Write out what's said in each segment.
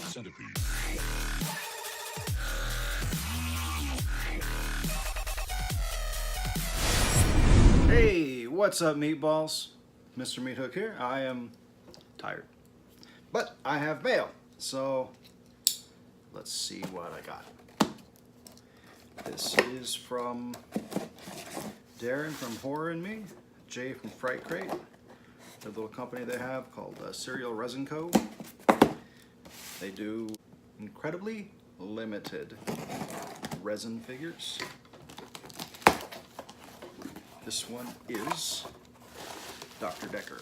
Centipede. Hey, what's up, meatballs? Mr. Meat Hook here. I am tired, but I have mail, so let's see what I got. This is from Darren from Horror and Me, Jay from Fright Crate, the little company they have called Serial Resin Co. They do incredibly limited resin figures. This one is Dr. Decker.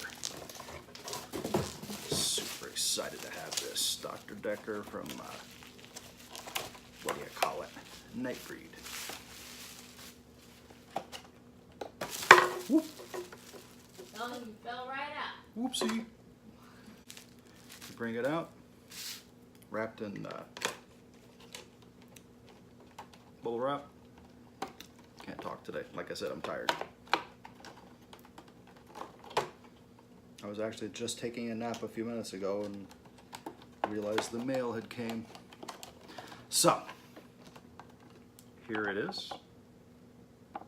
Super excited to have this. Dr. Decker from, what do you call it? Nightbreed. Whoop. Oh, you fell right out. Whoopsie. Bring it out. Wrapped in bubble wrap. Can't talk today. Like I said, I'm tired. I was actually just taking a nap a few minutes ago and realized the mail had came. So, here it is. I'm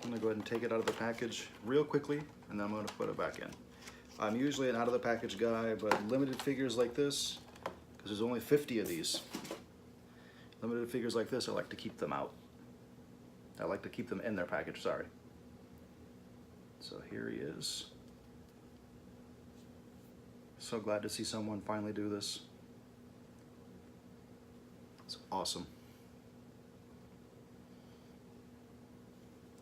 gonna go ahead and take it out of the package real quickly, and then I'm gonna put it back in. I'm usually an out of the package guy, but limited figures like this, because there's only 50 of these. Limited figures like this, I like to keep them out. I like to keep them in their package, sorry. So here he is. So glad to see someone finally do this. It's awesome.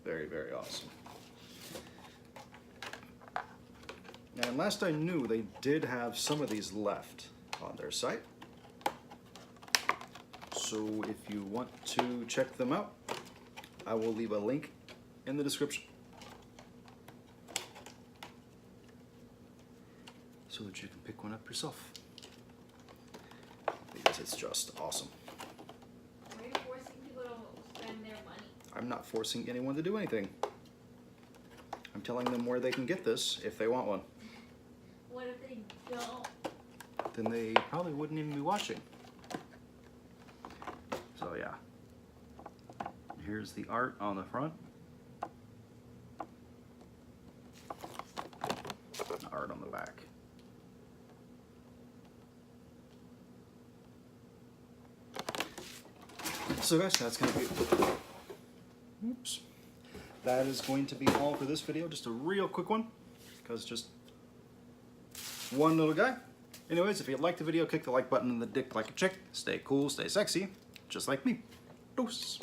Very, very awesome. And last I knew, they did have some of these left on their site. So if you want to check them out, I will leave a link in the description so that you can pick one up yourself, because it's just awesome. Why are you forcing people to spend their money? I'm not forcing anyone to do anything. I'm telling them where they can get this if they want one. What if they don't? Then they probably wouldn't even be watching. So yeah. Here's the art on the front. And art on the back. So guys, that's going to be, oops. That is going to be all for this video. Just a real quick one, because just one little guy. Anyways, if you liked the video, click the like button and the dick like a chick. Stay cool, stay sexy, just like me. Deuce.